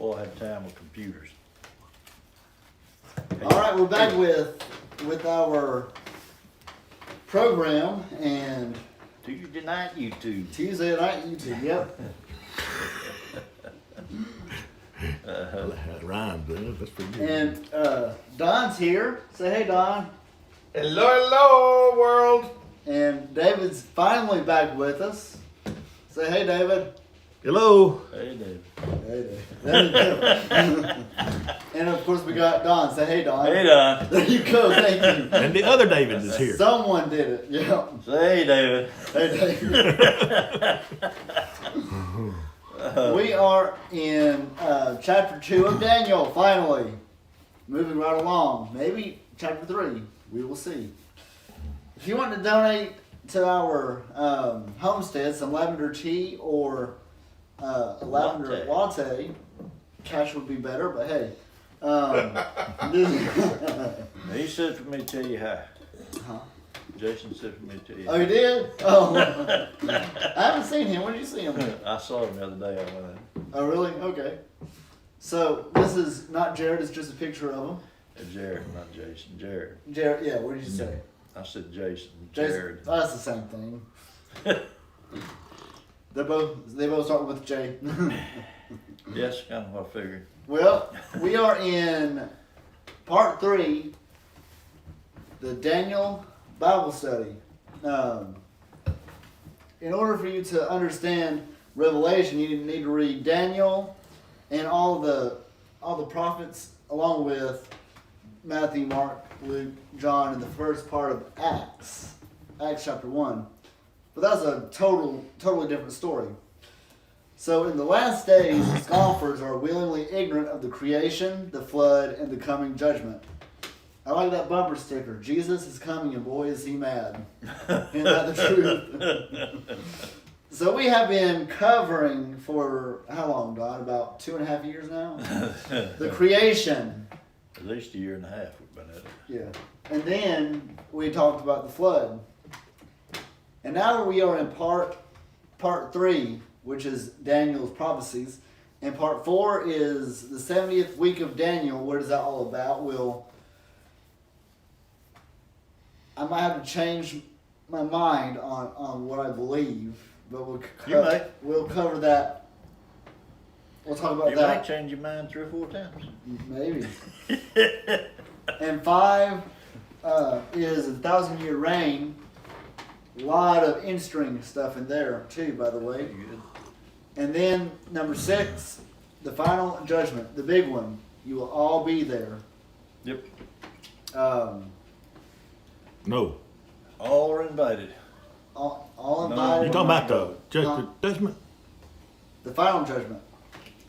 Boy, I had time with computers. All right, we're back with our program and Tuesday night YouTube. Tuesday night YouTube. Yep. That rhymes, man. That's pretty good. And Don's here. Say hey, Don. Hello, hello, world. And David's finally back with us. Say hey, David. Hello. Hey, Dave. Hey, David. There you go. And of course we got Don. Say hey, Don. Hey, Don. There you go. Thank you. And the other David is here. Someone did it. Yeah. Say hey, David. Hey, David. We are in chapter 2 of Daniel, finally. Moving right along. Maybe chapter 3. We will see. If you want to donate to our homestead, some lavender tea or a lavender latte, cash would be better, but hey. He said for me to tell you hi. Huh? Jason said for me to tell you Oh, hi. you did? Oh. I haven't seen him. When did you see him? I saw him the other day. I went in. Oh, really? Okay. So, this is not Jared, it's just a picture of him. Jared, not Jason. Jared. Jared, yeah, what did you say? I said Jason. Jason. Jared. Oh, that's the same thing. They both start with J. Yes, kind of what I figured. Well, we are in part 3, the Daniel Bible study. In order for you to understand Revelation, you need to read Daniel and all the prophets, along with Matthew, Mark, Luke, John, and the first part of Acts chapter 1. But that's a totally different story. So in the last days, scoffers are willingly ignorant of the creation, the flood, and the coming judgment. I like that bumper sticker. Jesus is coming, and boy is he mad. Isn't that the truth? So we have been covering for how long, Don? About 2.5 years now? The creation. At least a year and a half we've been at it. Yeah. And then we talked about the flood. And now we are in part 3, which is Daniel's prophecies. And part 4 is the 70th week of Daniel. What is that all about? I might have to change my mind on what I believe, but we'll cover that. We'll talk about You that. might change your mind 3 or 4 times. Maybe. And 5 is a 1,000-year reign. A lot of in-string stuff in there too, by the way. Good. And then number 6, the final judgment, the big one. You will all be there. Yep. No. All are invited. All No. invited. You talking about the judgment? The final judgment.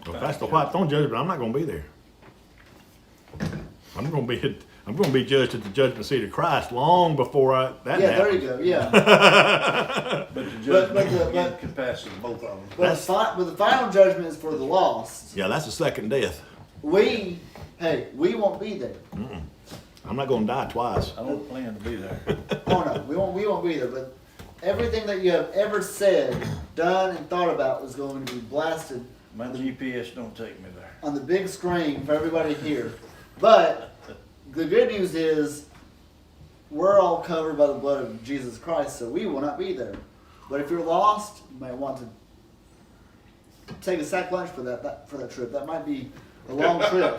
Well, if that's the white throne judgment, I'm not going to be there. I'm going to be judged at the judgment seat of Christ long before that Yeah, happens. there you go. Yeah. But the judgment encompasses both of them. But the final judgment is for the lost. Yeah, that's the second death. We won't be there. I'm not going to die twice. I don't plan to be there. Oh no, we won't be there. But everything that you have ever said, done, and thought about is going to be blasted My GPS don't take me there. on the big screen for everybody to hear. But the good news is we're all covered by the blood of Jesus Christ, so we will not be there. But if you're lost, you might want to take a sack lunch for that trip. That might be a long trip.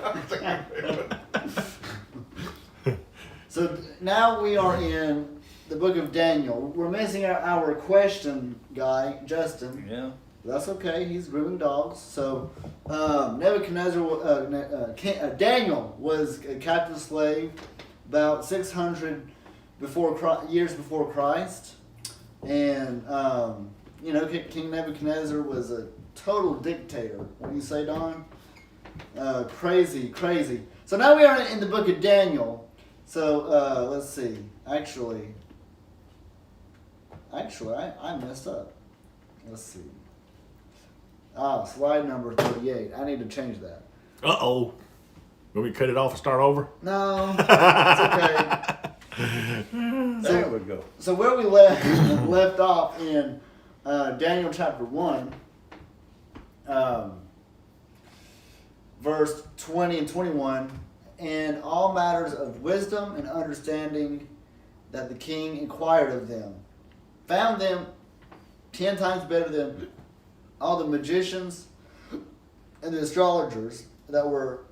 So now we are in the book of Daniel. We're missing our question guy, Justin. Yeah. That's okay. He's grooming dogs. So Nebuchadnezzar, Daniel was a captive slave about 600 years before Christ, and King Nebuchadnezzar was a total dictator. What do you say, Don? Crazy. So now we are in the book of Daniel. So let's see. Actually, I messed up. Let's see. Slide number 38. I need to change that. Uh-oh. Will we cut it off and start over? No, it's okay. There we go. So where we left off in Daniel chapter 1, verse 20 and 21, and all matters of wisdom and understanding that the king inquired of them, found them 10 times better than all the magicians and the astrologers that were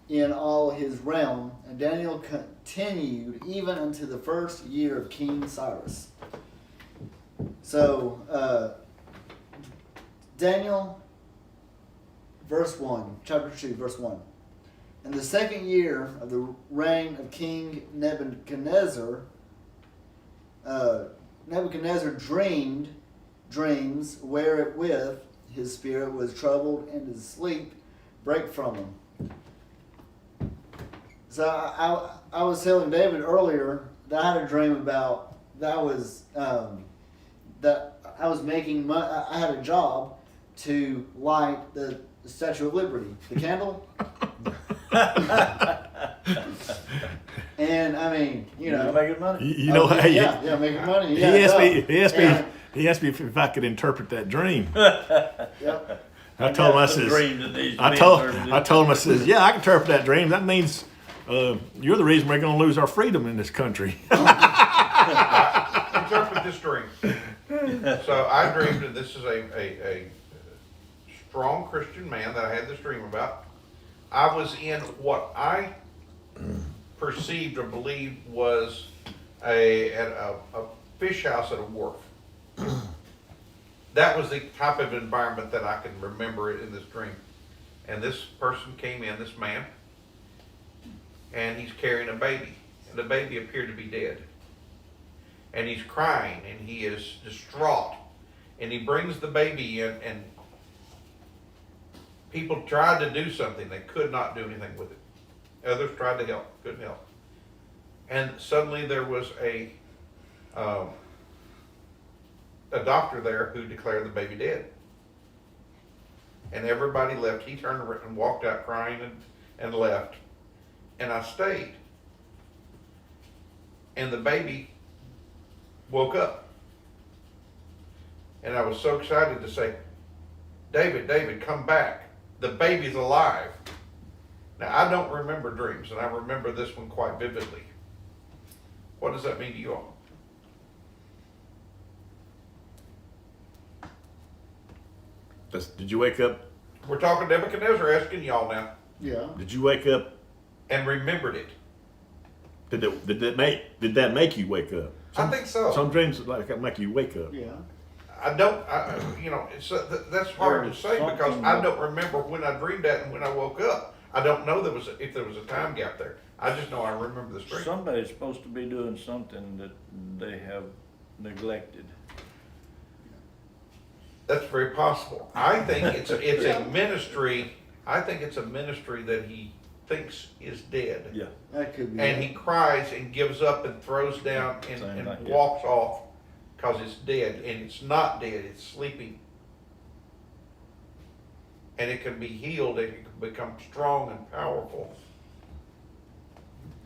in all his realm. And Daniel continued even unto the first year of King Cyrus. So, Daniel, verse 1, chapter 2, verse 1. In the second year of the reign of King Nebuchadnezzar, Nebuchadnezzar dreamed dreams wherewith his spirit was troubled, and his sleep brake from him. So I was telling David earlier that I had a dream about that I was making money. I had a job to light the Statue of Liberty, the candle. And I mean, you know, making money. You know, hey, yeah, making money. Yeah, he asked me if I could interpret that dream. Yep. I told him, I says, I told him, I says, yeah, I can interpret that dream. That means you're the reason we're going to lose our freedom in this country. Interpret this dream. So I dreamed that this is a strong Christian man that I had this dream about. I was in what I perceived or believed was a fish house at a wharf. That was the type of environment that I can remember in this dream. And this person came in, this man, and he's carrying a baby. And the baby appeared to be dead. And he's crying, and he is distraught. And he brings the baby in, and people tried to do something. They could not do anything with it. Others tried to help, couldn't help. And suddenly there was a doctor there who declared the baby dead. And everybody left. He turned around and walked out crying and left. And I stayed. And the baby woke up. And I was so excited to say, David, come back. The baby's alive. Now, I don't remember dreams, and I remember this one quite vividly. What does that mean to you all? Did you wake up? We're talking Nebuchadnezzar, asking y'all now. Yeah. Did you wake up? And remembered it. Did that make you wake up? I think so. Some dreams like make you wake up. Yeah. That's hard to say because I don't remember when I dreamed that and when I woke up. I don't know if there was a time gap there. I just know I remember the dream. Somebody's supposed to be doing something that they have neglected. That's very possible. I think it's a ministry. I think it's a ministry that he thinks is dead. Yeah. That could be. And he cries and gives up and throws down and walks off because it's dead. And it's not dead, it's sleeping. And it can be healed, and it can become strong and powerful.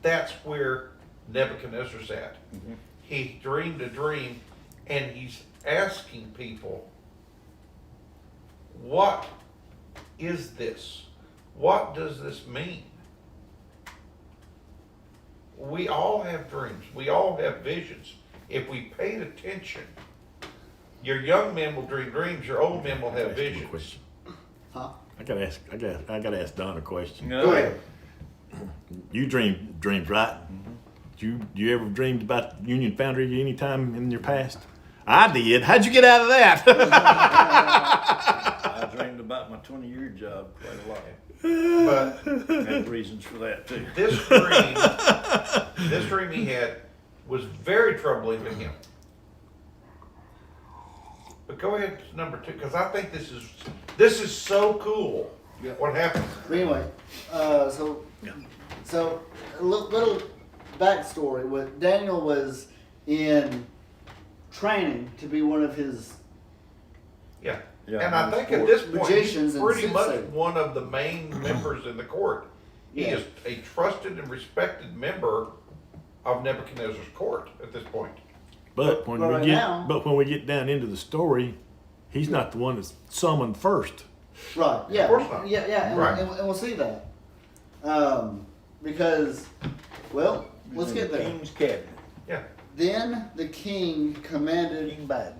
That's where Nebuchadnezzar's at. Mm-hmm. He dreamed a dream, and he's asking people, what is this? What does this mean? We all have dreams. We all have visions. If we paid attention, your young men will dream dreams. Your old men will have visions. Huh? I gotta ask Don a question. No. Go ahead. You dreams, right? Mm-hmm. You ever dreamed about Union Foundry any time in your past? I did. How'd you get out of that? I dreamed about my 20-year job quite a lot. But I had reasons for that too. this dream he had was very troubling to him. But go ahead to number 2, because I think this is so cool. Yeah. What happened? But anyway, so a little backstory. What Daniel was in training to be one of his Yeah. Yeah. And I think at this point, magicians he's and pretty much soothsayers. one of the main members in the court. He Yeah. is a trusted and respected member of Nebuchadnezzar's court at this point. But when we get down into the story, he's not the one that's summoned first. Right. Yeah. Of course not. Yeah. And, Right. and we'll see that. Because, well, let's get there. King's cabinet, Yeah. Then the king commanded. King Biden.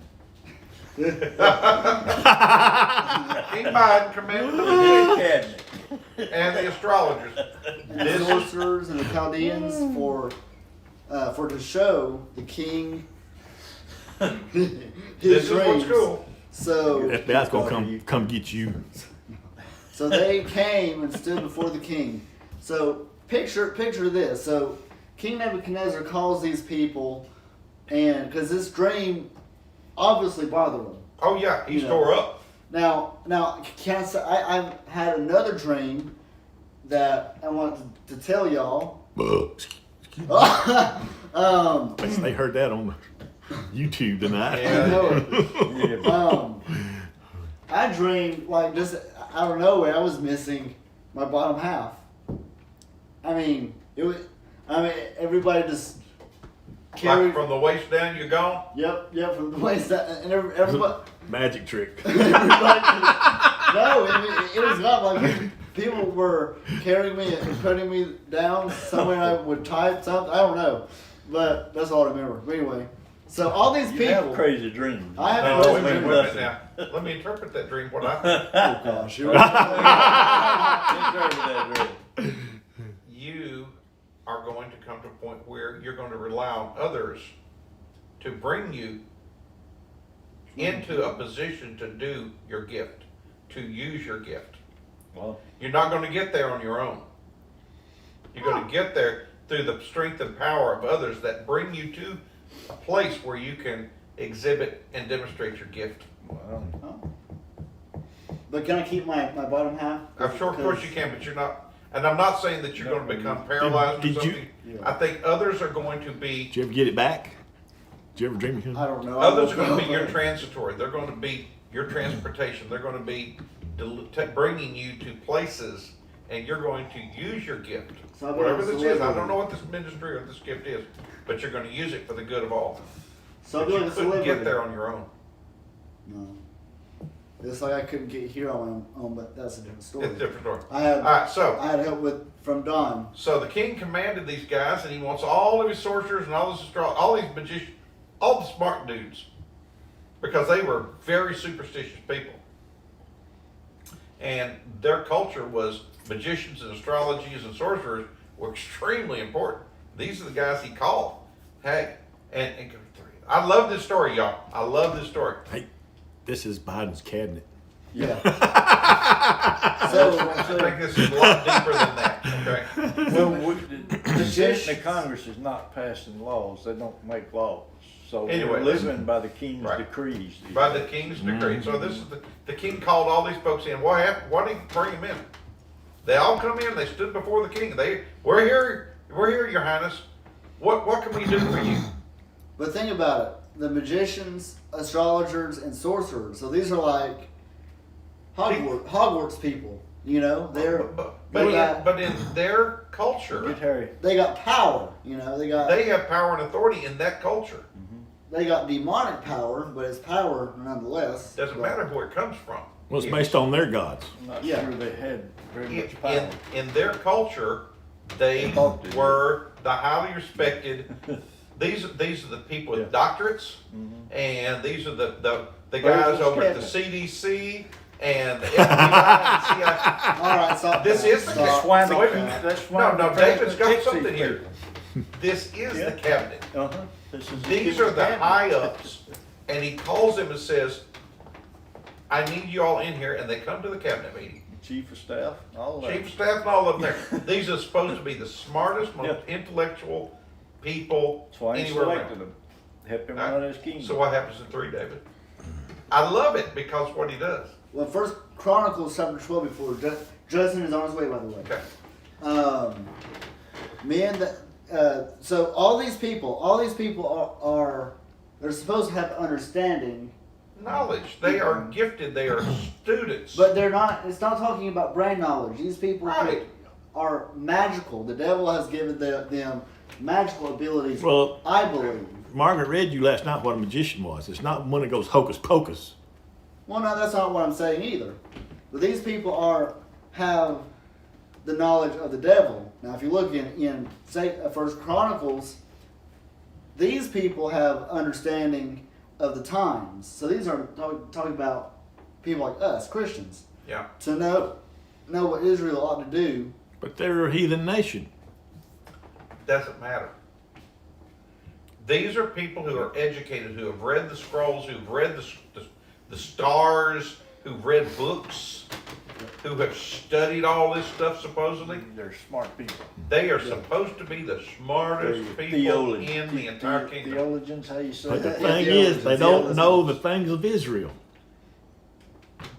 King Biden commanded the King's cabinet. and the astrologers. And the sorcerers and the Chaldeans for to show the king his This is dreams. what's cool. So FBI's gonna come get you. so they came and stood before the king. So picture this. So King Nebuchadnezzar calls these people, and because this dream obviously bothered him. Oh yeah, he's You know. tore up. Now, can I say I've had another dream that I want to tell y'all. They heard that on YouTube tonight. Yeah. I know it. I dreamed like just out of nowhere. I was missing my bottom half. I mean, everybody just Like carried. from the waist down, you're gone. Yep, from the waist down, and everybody. Magic trick. Everybody no, it was not like people were carrying me and putting me down somewhere. I would type something. I don't know, but that's all I remember. But anyway, so all these You people. have crazy dreams. I have No, crazy wait a minute, dreams. wait a minute now. Let me interpret that dream. What I Oh gosh, you're you are going to come to a point where you're going to rely on others to bring you into a position to do your gift, to use your gift. Well, You're not going to get there on your own. You're going to get there through the strength and power of others that bring you to a place where you can exhibit and demonstrate your gift. well, Oh. But can I keep my bottom half? I'm sure, of course you can, but you're not. And I'm not saying that you're going to become paralyzed Did or you- something. Yeah. I think others are going to be. Did you ever get it back? Did you ever dream again? I don't know. Others are going to be your transitory. They're going to be your transportation. They're going to be bringing you to places, and you're going to use your gift. So I'll be Whatever able to this is, I deliver. don't know what this ministry or this gift is, but you're going to use it for the good of all. So But I'm doing you a couldn't celebrity. get there on your own. No. It's like I couldn't get here on my own, but that's a different story. It's a different story. I had All right, so I had help from Don. the king commanded these guys, and he wants all of his sorcerers and all this all these magicians, all the smart dudes, because they were very superstitious people. And their culture was magicians and astrologies and sorcerers were extremely important. These are the guys he called. Hey, and I love this story, y'all. I love this story. Hey, this is Biden's cabinet. Yeah. I so think this is a lot deeper than that. Okay. well, the session of Congress is not passing laws. They don't make laws. So Anyway, we're living by the king's Right. decrees. By the king's decree. So this is the king called all these folks in. What happened? Why did he bring them in? They all come in. They stood before the king. We're here, Your Highness. What can we do for you? but think about it. The magicians, astrologers, and sorcerers. So these are like Hogwarts people. You know, But in their culture, Get Harry. they got power. You know, they have power and authority in that culture. they got demonic power, but it's power nonetheless. Doesn't matter where it comes from. Well, it's based on their gods. I'm not Yeah. sure they had very much power. In their culture, they Thought they did. were the highly respected. These are the people with doctorates, and these are the guys President's over at the cabinet. CDC and the FBI and CIA. All right, stop. This is the Stop. That's why No, they wait a keep- minute. that's why No, the David's president got picks something these here. This is the cabinet. Uh-huh. This is These are the high ups, and he calls them and says, "I need you all in here," and they come to the cabinet meeting. Chief of staff, all that. Chief of staff and all of them there. These are supposed to be the smartest, most intellectual people That's why he anywhere selected around. them. Help him Right. run his kingdom. So what happens in 3, David? I love it because what he does. Well, First Chronicles chapter 12 before Judson is on his way, by the way. Okay. Men that so all these people are they're supposed to have understanding, Knowledge. They are gifted. They are students. but they're not. It's not talking about brain knowledge. These people Right. are magical. The devil has given them magical abilities. Well, I believe. Margaret read you last night what a magician was. It's not one that goes hocus pocus. Well, no, that's not what I'm saying either. But these people have the knowledge of the devil. Now, if you look in First Chronicles, these people have understanding of the times. So these are talking about people like us, Christians, Yeah. to know what Israel ought to do. But they're a heathen nation. Doesn't matter. These are people who are educated, who have read the scrolls, who've read the stars, who've read books, who have studied all this stuff supposedly. They're smart people. They are supposed to be the smartest They're people in the entire kingdom. Theologians, how you say But the that? thing Yeah, is, they don't theologians. know the things of Israel.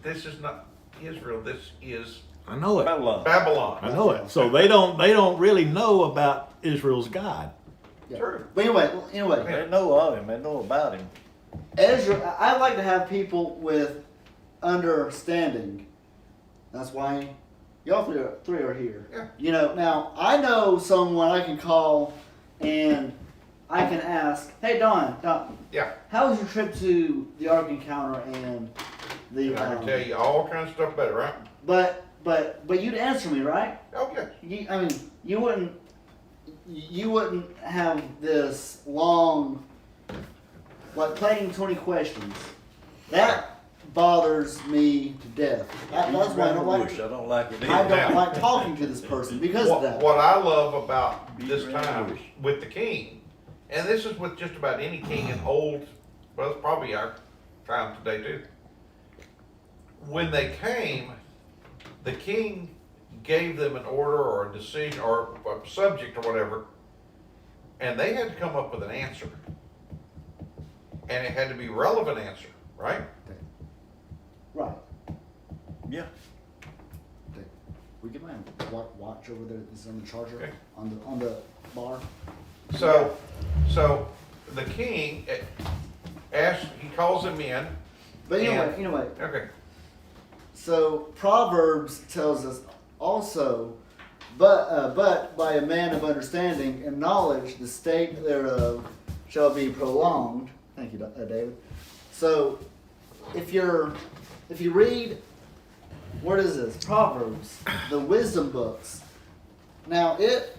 This is not Israel. This is I know it. Babylon. Babylon. I know it. So they don't really know about Israel's God. Yeah. True. But anyway, They know of him. They know about him. Ezra, I like to have people with understanding. That's why y'all three are here. Yeah. You know, now I know someone I can call and I can ask, hey Don, Yeah. how was your trip to the Ark Encounter and the? I can tell you all kinds of stuff better, right? But you'd answer me, right? Oh yeah. You wouldn't have this long, like playing 20 questions. That bothers me to death. That's why I don't like. I don't like it I either. don't like talking to this person because of that. What I love about this Beat time around. with the king, and this is with just about any king in old, well, it's probably our time today too. When they came, the king gave them an order or a decision or a subject or whatever, and they had to come up with an answer. And it had to be a relevant answer, right? Right. Yeah. We can watch over there. This is on the charger Okay. on the bar. So the king he calls him in. But anyway. Okay. So Proverbs tells us also, but by a man of understanding and knowledge, the state thereof shall be prolonged. Thank you, David. So, if you read, what is this? Proverbs, the wisdom books. Now it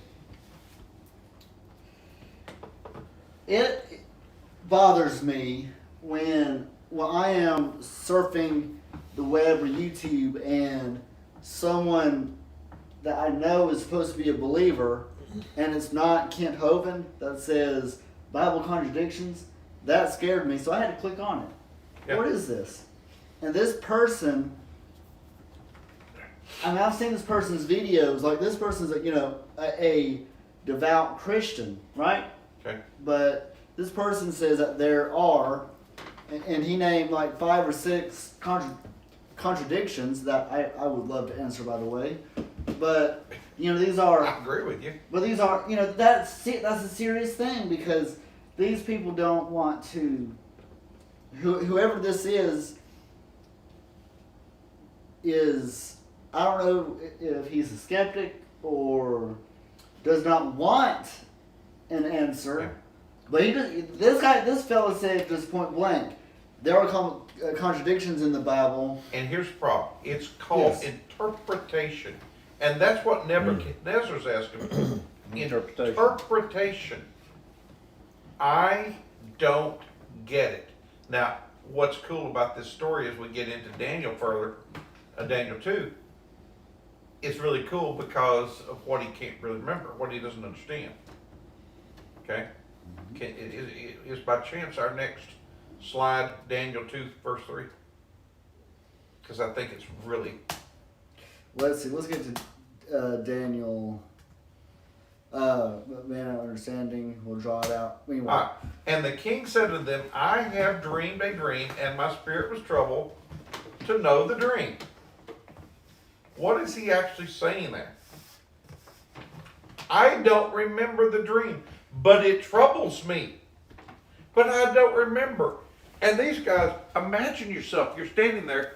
bothers me when I am surfing the web or YouTube and someone that I know is supposed to be a believer and it's not Kent Hovind that says Bible contradictions. That scared me, so I had to click on it. Yeah. What is this? And this person, I've seen this person's videos. Like this person's a devout Christian, right? Okay. But this person says that there are, and he named like 5 or 6 contradictions that I would love to answer, by the way. But these are. I agree with you. But these are, that's a serious thing because these people don't want to. Whoever this is I don't know if he's a skeptic or does not want an answer. Yeah. But this fella said just point blank, there are contradictions in the Bible. And here's the problem. It's called Yes. interpretation. And that's what Nebuchadnezzar's asking. Interpretation. Interpretation. I don't get it. Now, what's cool about this story as we get into Daniel further, Daniel 2, it's really cool because of what he can't really remember, what he doesn't understand. Okay? Is by chance our next slide Daniel 2, verse 3? Because I think it's really... Let's see. Let's get to Daniel. Man of understanding. We'll draw it out. Anyway. All right. And the king said to them, I have dreamed a dream, and my spirit was troubled to know the dream. What is he actually saying there? I don't remember the dream, but it troubles me. But I don't remember. And these guys, imagine yourself, you're standing there,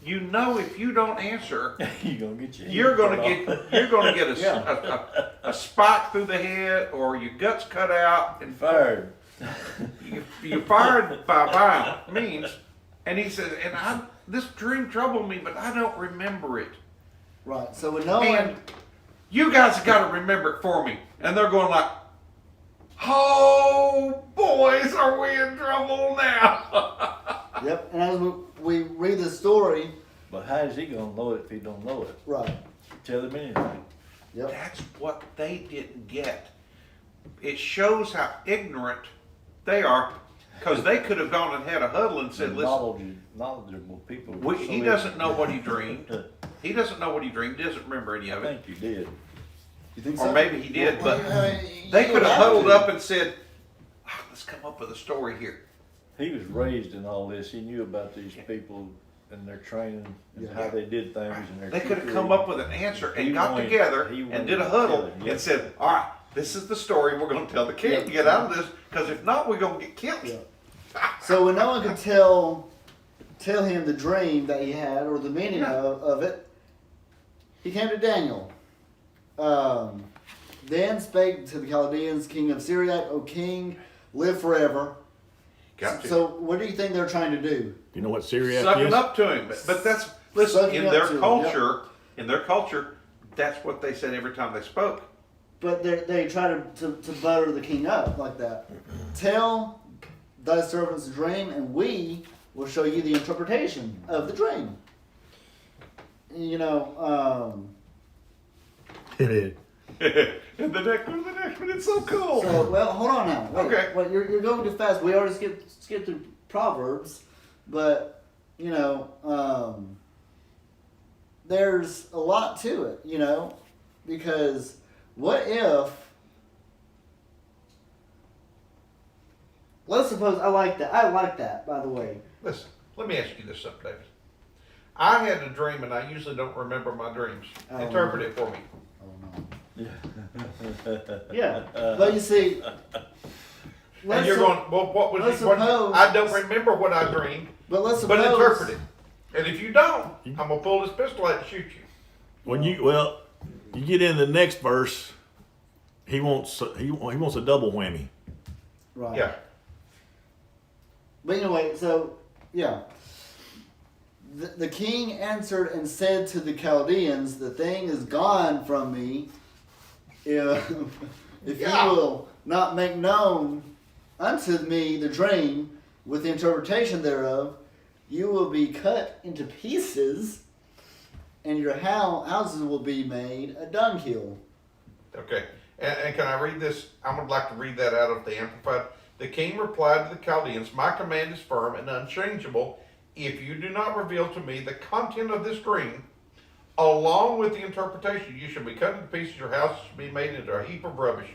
you know if you don't answer, you're gonna get a spike through the head or your guts cut out and Fired. You're fired by means, And he said, this dream troubled me, but I don't remember it. Right. So when no And one, you guys have got to remember it for me. And they're going like, oh, boys, are we in trouble now? yep. And as we read the story, But how is he gonna know it if he don't know it? right. Tell him anything. Yep. That's what they didn't get. It shows how ignorant they are, because they could have gone and had a huddle and said, listen, Knowledgeable people. he doesn't know what he dreamed. He doesn't know what he dreamed, doesn't remember any I of it. think you did. You think Or so? maybe he did, Well, but you they could would have have huddled to. up and said, let's come up with a story here. He was raised in all this. He knew about these people and their training and Yeah. how they did things and their They could have trickery. come up with an answer and He got wanted- together he and wanted did a to huddle kill him, yeah. and said, all right, this is the story we're going to tell the king Yeah. to get out of this, because if not, we're going to get killed. Yeah. So when no one could tell him the dream that he had or the meaning Yeah. of it, he came to Daniel. Then spake to the Chaldeans, king of Syria, O king, live forever. Gotcha. So what do you think they're trying to do? Do you know what Syriac Sucking is? up to him. But that's, listen, Sucking in up their to him, culture, that's what they said every time they spoke. But they try to butter the king up like that. Tell thy servants the dream, and we will show you the interpretation of the dream. You know, And the next one, it's so cool. so, well, hold on now. Wait, Okay. Wait, you're going too fast. We already skipped through Proverbs, but you know, there's a lot to it. You know, because what if? Let's suppose I like that. I like that. By the way, Listen, let me ask you this something, David. I had a dream, and I usually don't remember my dreams. Oh. Interpret it for me. oh no. Yeah. Yeah, but you see, And you're going, well, what was let's it? What, suppose- I don't remember what I dreamed, but let's but suppose. interpret it. And if you don't, I'm gonna pull this pistol out and shoot you. When you get in the next verse, he wants a double whammy. Right. Yeah. But anyway, so yeah. The king answered and said to the Chaldeans, "The thing is gone from me. If Yeah. you will not make known unto me the dream with the interpretation thereof, you will be cut into pieces, and your houses will be made a dunghill." Okay. And can I read this? I would like to read that out of the Amplified. The king replied to the Chaldeans, "My command is firm and unchangeable. If you do not reveal to me the content of this dream, along with the interpretation, you shall be cut into pieces, your house shall be made into a heap of rubbish."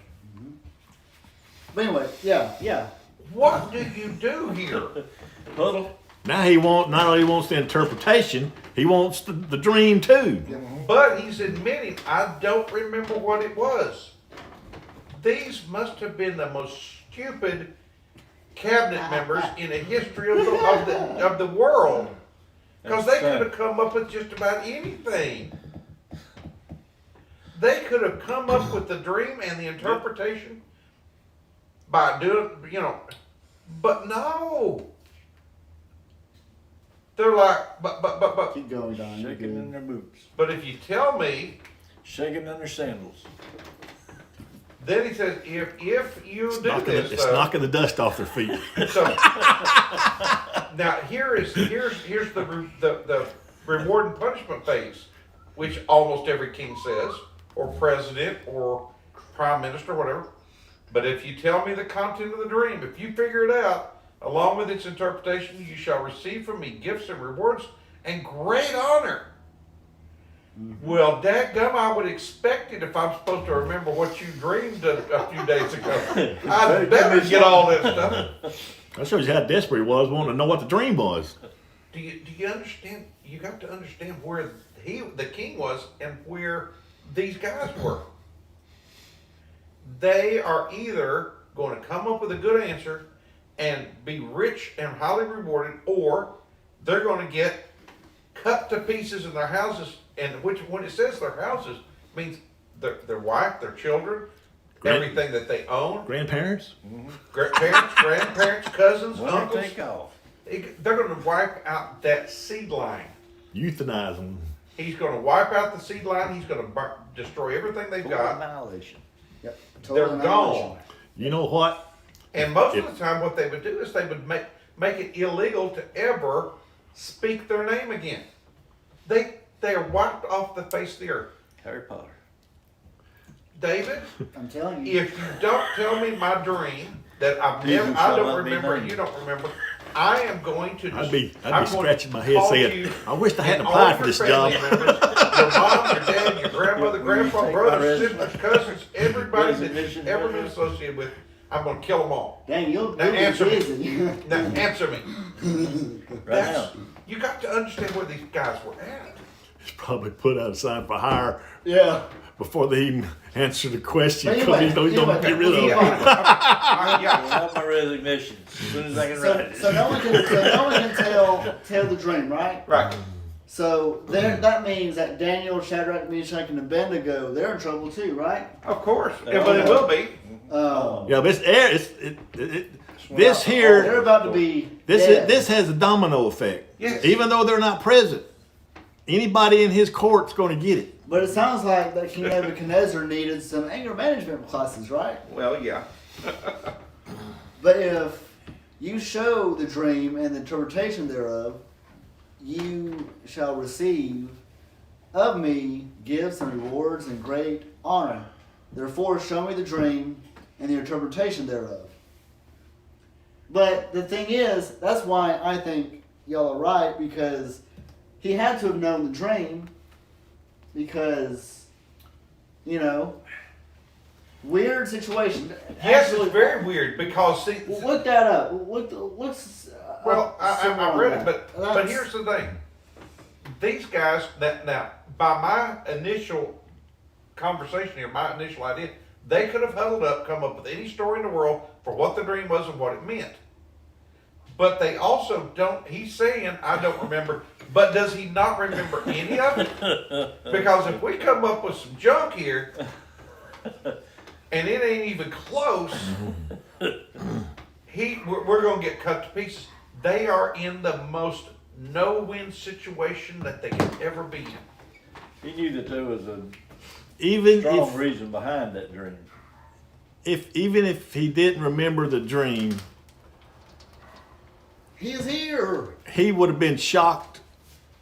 But anyway, yeah. What do you do here? Huddle. Now not only wants the interpretation, he wants the dream too. But he's admitting, I don't remember what it was. These must have been the most stupid cabinet members in the history of the world. Because they could have come up with just about anything. They could have come up with the dream and the interpretation by doing, but no. They're like, but, Keep going, Don. you're Shaking in good. their boots. but if you tell me, Shaking in their sandals. then he says, if you It's do this, it's knocking the dust off their feet. so now here's the reward and punishment phase, which almost every king says, or president, or prime minister, whatever. But if you tell me the content of the dream, if you figure it out, along with its interpretation, you shall receive from me gifts and rewards and great honor. Well, dadgum, I would expect it if I'm supposed to remember what you dreamed a few days ago. I better get all this stuff. That shows you how desperate he was, wanting to know what the dream was. Do you understand? You got to understand where the king was and where these guys were. They are either going to come up with a good answer and be rich and highly rewarded, or they're going to get cut to pieces in their houses. And which, when it says their houses, means their wife, their children, everything that they own, Grandparents? parents, grandparents, cousins, When they uncles. take off. They're going to wipe out that seed line. Euthanize them. He's going to wipe out the seed line. He's going to destroy everything they've got. Annihilation. Yep. They're annihilation. gone. You know what? And most of the time, what they would do is they would make it illegal to ever speak their name again. They are wiped off the face of the earth. Harry Potter. David, I'm telling you. if you don't tell me my dream that I don't remember, and you don't remember, I am going to. I'd be I'm going scratching to my head call saying, you I wish I hadn't and all applied for your this family job. members, your mom, your dad, your grandmother, Will you grandpa, take brothers, my siblings, cousins, everybody that resignation you've ever been letter? associated with. I'm going to kill them all. Dang, you'll Now answer me. busy. Now answer me. Right now. You got to understand where these guys were at. He's probably put out a sign for hire Yeah. before they even answer the question But because anyway, he don't get rid of anyway. them. I Yeah. have my resignation as soon as I can write it. So no one can tell the dream, right? Right. So that means that Daniel, Shadrach, Meshach, and Abednego, they're in trouble too, right? Of course. They Yeah, but it are. will be. Yeah, but this They're here, about to be dead. this has a domino effect. Yes. Even though they're not present, anybody in his court's going to get it. But it sounds like that King Nebuchadnezzar needed some anger management classes, right? Well, yeah. But if you show the dream and the interpretation thereof, you shall receive of me gifts and rewards and great honor. Therefore, show me the dream and the interpretation thereof. But the thing is, that's why I think y'all are right, because he had to have known the dream, because, weird situation. Yes, Actually, it's very weird because see. Look that up. What's Well, I read it, but That's- here's the thing. These guys that now, by my initial conversation here, my initial idea, they could have huddled up, come up with any story in the world for what the dream was and what it meant. But they also don't. He's saying, I don't remember. But does he not remember any of it? Because if we come up with some junk here, and it ain't even close, we're going to get cut to pieces. They are in the most no-win situation that they could ever be in. He knew that there was a Even strong reason behind that dream. even if he didn't remember the dream, He's here. he would have been shocked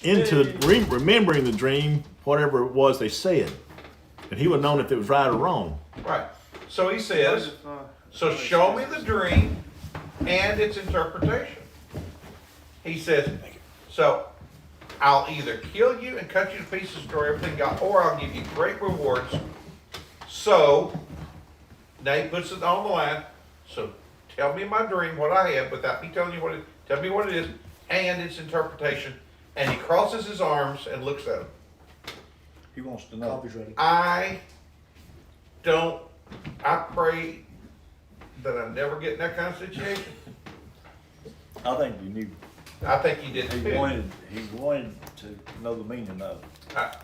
into remembering the dream, whatever it was they said, and he would have known if it was right or wrong. Right. So he says, so show me the dream and its interpretation. He says, so I'll either kill you and cut you to pieces, destroy everything you got, or I'll give you great rewards. So, now he puts it on the line. So tell me my dream, what I have, without me telling you what it is. Tell me what it is and its interpretation. And he crosses his arms and looks at him. He wants to know. Coffee's ready. I pray that I never get in that kind of situation. I think you knew. I think he did He too. wanted to know the meaning of it.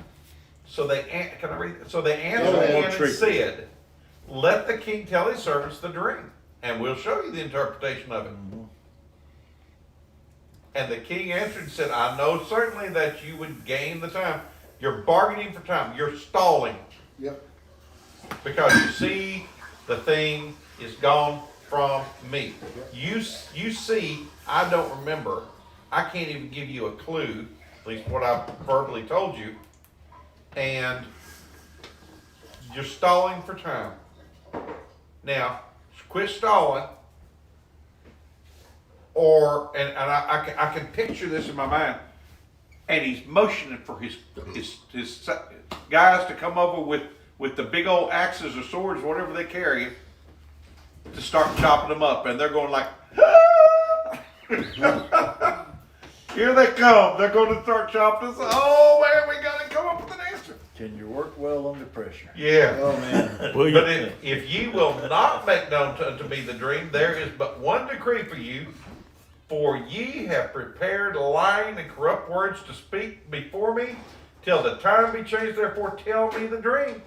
So they can I read? So they Yeah, answered yeah. him and said, "Let the king tell his servants the dream, and we'll show you the interpretation of it." Mm-hmm. And the king answered and said, "I know certainly that you would gain the time. You're bargaining for time. You're stalling Yep. because you see the thing is gone from me. You see, I don't remember. I can't even give you a clue, at least what I've verbally told you. And you're stalling for time. Now, quit stalling. And I can picture this in my mind. And he's motioning for his guys to come over with the big old axes or swords, whatever they carry, to start chopping them up. And they're going like, here they come. They're going to start chopping us. Oh man, we got to come up with an answer. Can you work well under pressure? Yeah. Oh man. Well, But if ye will not make known unto me the dream, there is but one decree for you. For ye have prepared lying and corrupt words to speak before me, till the time be changed. Therefore tell me the dream,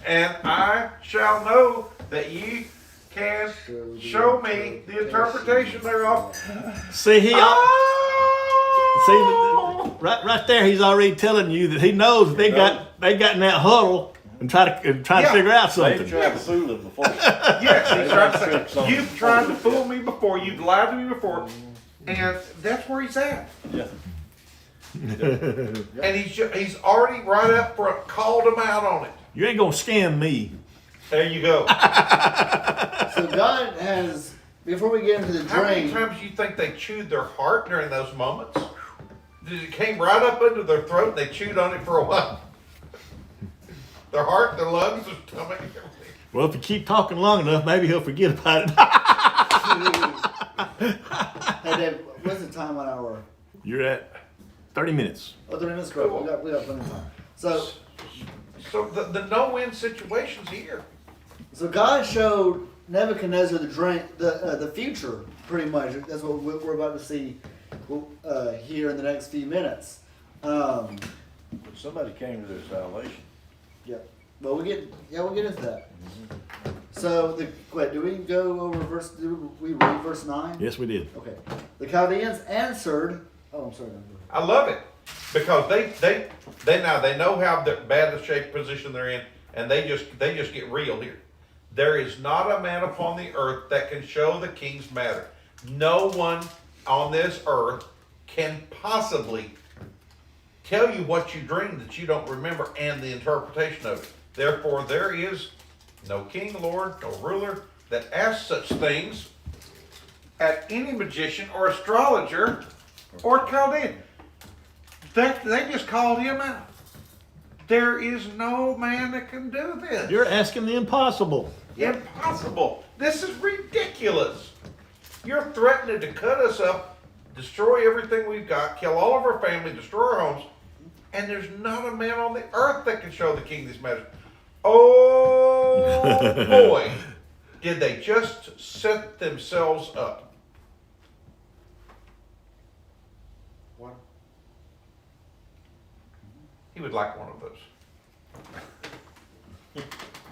and I shall know that ye can show me the interpretation thereof. See, see, Oh! right there, he's already telling you that he knows that they got in that huddle and try to Yeah. figure out They something. tried to fool him before. Yes, he's trying to Tricks say, on you've him. tried to fool me before, you've lied to me before, and that's where he's at. Yeah. And he's already right up front called him out on it. You ain't gonna scam me. There you go. So God has, before we get into the How many dream, times do you think they chewed their heart during those moments? It came right up into their throat and they chewed on it for a while. Their heart, their lungs, their stomach, everything. Well, if you keep talking long enough, maybe he'll forget about it. hey Dave, what's the time on our? You're at 30 minutes. Oh, 30 minutes, correct. We got plenty of time. So the no-win situation's here. God showed Nebuchadnezzar the dream, the future, pretty much. That's what we're about to see here in the next few minutes. But somebody came to their salvation. Yeah, but we'll get into that. So wait, do we go over verse? Do we read verse 9? Yes, we did. Okay. The Chaldeans answered. Oh, I'm sorry. I love it because they know how bad a shape position they're in, and they just get real here. There is not a man upon the earth that can show the king's matter. No one on this earth can possibly tell you what you dreamed that you don't remember and the interpretation of it. Therefore, there is no king, lord, no ruler that asks such things at any magician or astrologer or Chaldean. They just called him out. There is no man that can do this. You're asking the impossible. Impossible. This is ridiculous. You're threatening to cut us up, destroy everything we've got, kill all of our family, destroy our homes, and there's not a man on the earth that can show the king this matter. Oh boy, did they just set themselves up. What? He would like one of those.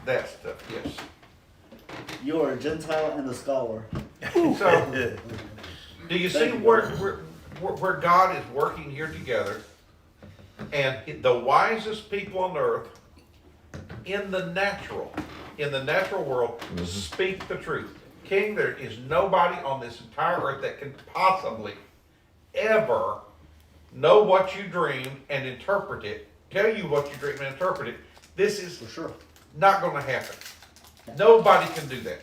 That stuff, yes. You are a Gentile and a scholar. So, do you see where God is working here together, and the wisest people on earth, in the natural world, speak the truth. King, there is nobody on this entire earth that can possibly ever know what you dreamed and interpret it, tell you what you dreamed and interpret it. This is For sure. not going to happen. Nobody can do that.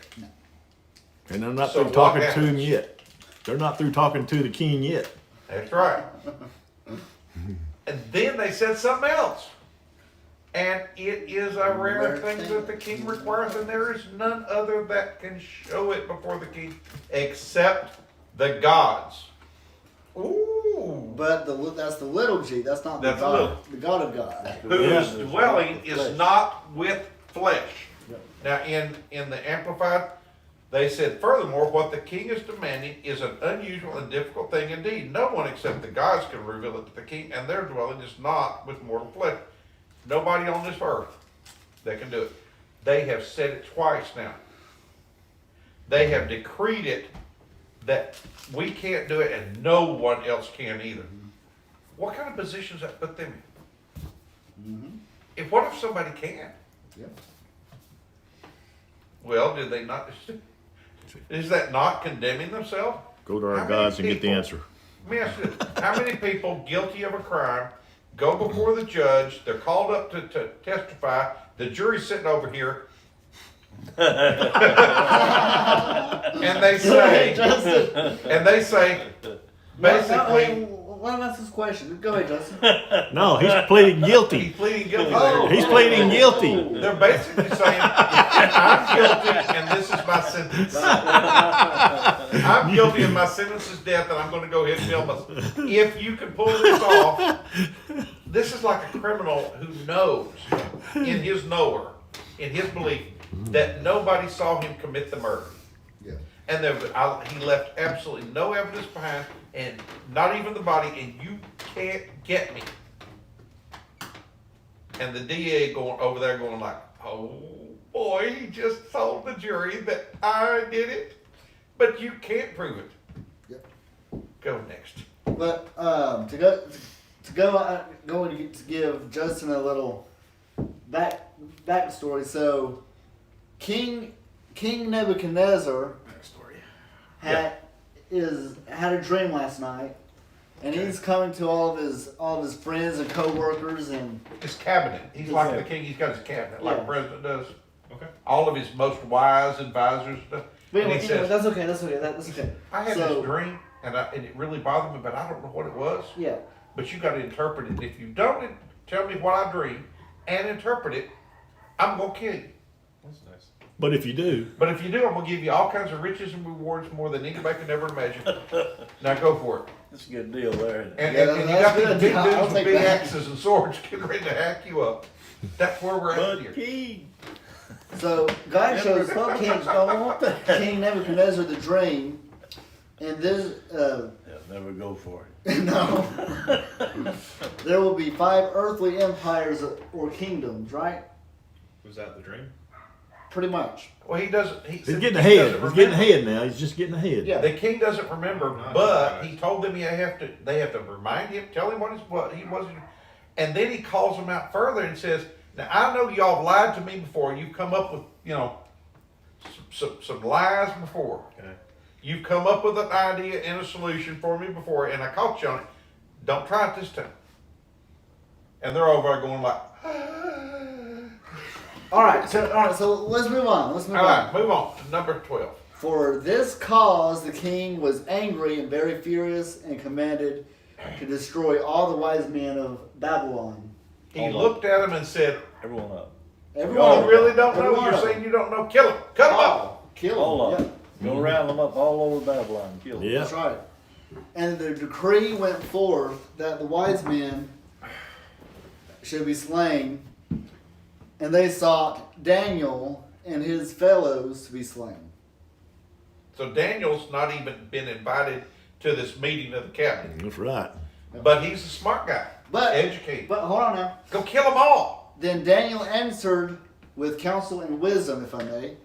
And they're not So through talking what to him happens? yet. They're not through talking to the king yet. That's right. And then they said something else. And it is a rare thing that the king requires, and there is none other that can show it before the king except the gods. Ooh. But that's the little g. That's not the That's God. little. The God of God. Whose Yeah. dwelling is Flesh. not with flesh. Yep. Now, in the Amplified, they said, furthermore, what the king is demanding is an unusual and difficult thing indeed. No one except the gods can reveal it to the king, and their dwelling is not with mortal flesh. Nobody on this earth that can do it. They have said it twice now. They have decreed it that we can't do it, and no one else can either. What kind of position does that put them in? What if somebody can? Yep. Well, did they not? Is that not condemning themselves? Go to How our many gods and get the people- answer. Let me ask you this. How many people guilty of a crime go before the judge, they're called up to testify, the jury's sitting over here, and they say, basically, What about this question? Go ahead, Justin. No, he's pleading he's guilty. pleading guilty. Oh. He's pleading guilty. They're basically saying, I'm guilty and this is my sentence. I'm guilty and my sentence is death, and I'm going to go ahead and kill myself. If you can pull this off, this is like a criminal who knows in his knower, in his belief, that nobody saw him commit the murder. Yeah. And he left absolutely no evidence behind, and not even the body, and you can't get me. And the DA going over there going like, oh boy, he just told the jury that I did it, but you can't prove it. Yep. Go next. But going to give Justin a little backstory. So, King Nebuchadnezzar had a dream last night, and he's coming to all of his friends and co-workers and His cabinet. He's like the king. He's got his cabinet, like Yeah. the president does. Okay. All of his most wise advisors and stuff. But And he anyway, says, that's okay. That's okay. I had So- this dream, and it really bothered me, but I don't know what it was. Yeah. But you got to interpret it. If you don't tell me what I dreamed and interpret it, I'm going to kill you. That's nice. But if you do, But if you do, I'm going to give you all kinds of riches and rewards more than anybody could ever imagine. Now go for it. That's a good deal there. Isn't it? And, Yeah, and you that's got good. these big I'll dudes with take big that. axes and swords getting ready to hack you up. That's where we're at But here. king. So God shows Kings don't want that. King Nebuchadnezzar the dream, and this They'll never go for it. no, there will be 5 earthly empires or kingdoms, right? Was that the dream? Pretty much. Well, he doesn't. He's he's getting ahead. He's getting ahead now. He's just getting ahead. Yeah. The king doesn't remember, Not but surprised. he told them they have to remind him, tell him what he wasn't, and then he calls them out further and says, "Now I know y'all have lied to me before. You've come up with some lies before. Okay. You've come up with an idea and a solution for me before, and I caught you on it. Don't try it this time." And they're over there going like, All right. So let's move on. all right, move on to number 12. For this cause, the king was angry and very furious, and commanded to destroy all the wise men of Babylon. He Hold on. looked at him and said, Everyone up. Everyone. "You really don't know? Everyone You're of them. saying you don't know? Kill him! Cut him up!" Kill Hold them. on. Go round them up all over Babylon. Kill them. Yeah. That's right. And the decree went forth that the wise men should be slain, and they sought Daniel and his fellows to be slain. So Daniel's not even been invited to this meeting of the cabinet. That's right. But he's a smart guy. But- educated. But hold on now. Go kill them all. Then Daniel answered with counsel and wisdom, if I may.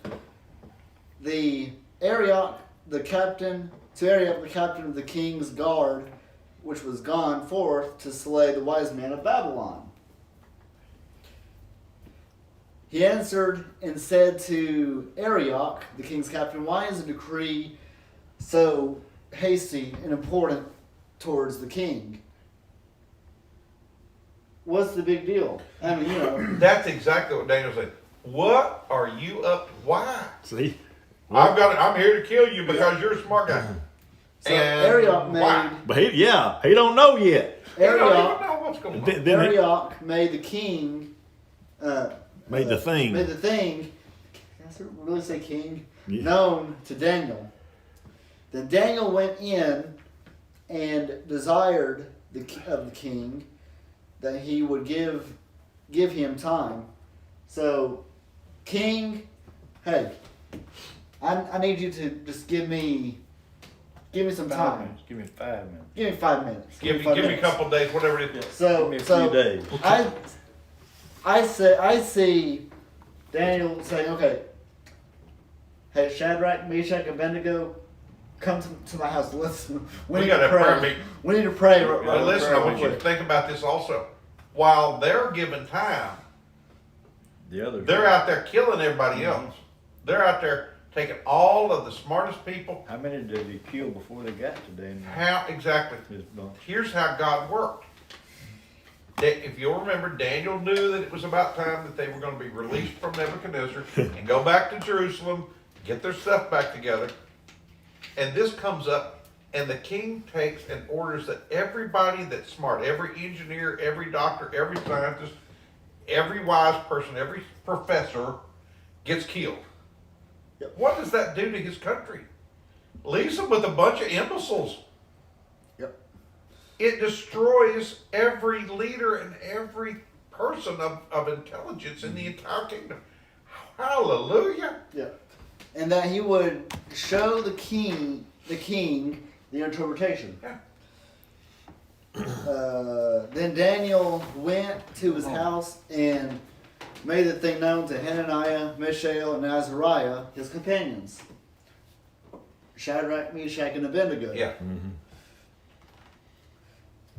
Arioch, the captain of the king's guard, which was gone forth to slay the wise men of Babylon. He answered and said to Arioch, the king's captain, "Why is the decree so hasty and important towards the king? What's the big deal?" I mean, That's exactly what Daniel said. What are you up to? Why? See? I'm here to kill you because you're a smart guy. So And Arioch why? made But he don't know yet. You don't Arioch, even know what's going on. Then he Arioch made the king made the thing. Made the thing. Can I really say king? Yeah. Known to Daniel. Then Daniel went in and desired of the king that he would give him time. So, king, hey, I need you to just give me some 5 time. minutes. Give me 5 minutes. Give me 5 minutes. Give me 5 a minutes. couple days, whatever it is. So, Give me a few days. I see Daniel saying, "Okay, hey, Shadrach, Meshach, and Abednego, come to my house. Listen, We need got to a prayer pray. meeting. We need to pray. But listen, I want you to think about this also. While they're given time, The other. they're out there killing everybody else. They're out there taking all of the smartest people. How many did he kill before they got to Daniel? How exactly? His bunch. Here's how God worked. If you'll remember, Daniel knew that it was about time that they were going to be released from Nebuchadnezzar and go back to Jerusalem, get their stuff back together. And this comes up, and the king takes and orders that everybody that's smart, every engineer, every doctor, every scientist, every wise person, every professor gets killed. Yep. What does that do to his country? Leaves him with a bunch of imbeciles. Yep. It destroys every leader and every person of intelligence in the entire kingdom. Hallelujah. Yeah. And that he would show the king the interpretation. Yeah. Then Daniel went to his house and made the thing known to Hananiah, Mishael, and Azariah, his companions. Shadrach, Meshach, and Abednego. Yeah.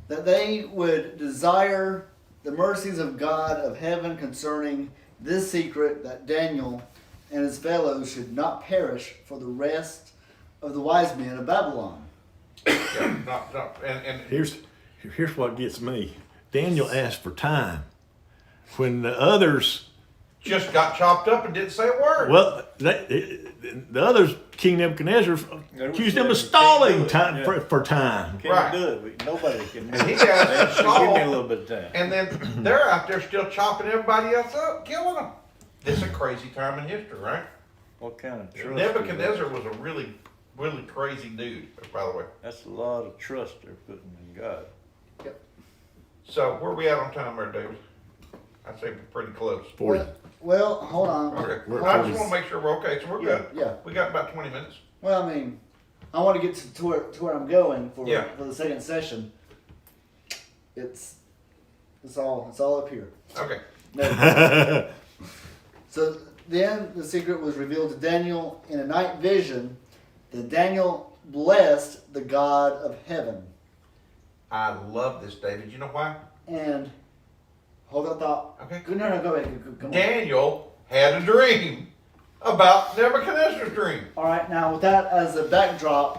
That they would desire the mercies of God of heaven concerning this secret, that Daniel and his fellows should not perish for the rest of the wise men of Babylon. Yeah. And Here's what gets me. Daniel asked for time. When the others, just got chopped up and didn't say a word. well, the others, King Nebuchadnezzar, accused him of stalling time for time. Can't Right. do it. Nobody can do And he it. asked So Saul, give me a little bit of time. and then they're out there still chopping everybody else up, killing them. This is a crazy time in history, right? What kind of trust? Nebuchadnezzar was a really, really crazy dude, by the way. That's a lot of trust they're putting in God. So where we at on time there, David? I'd say we're pretty close. 40. Well, hold on. Okay. We're I close. just want to make sure we're okay, so we're good. Yeah. We got about 20 minutes. Well, I mean, I want to get to where I'm going for Yeah. for the second session. It's all up here. Okay. No. So then the secret was revealed to Daniel in a night vision. That Daniel blessed the God of heaven. I love this, David. You know why? And hold that thought. Okay. No, go ahead. Come on. Daniel had a dream about Nebuchadnezzar's dream. All right, now with that as a backdrop,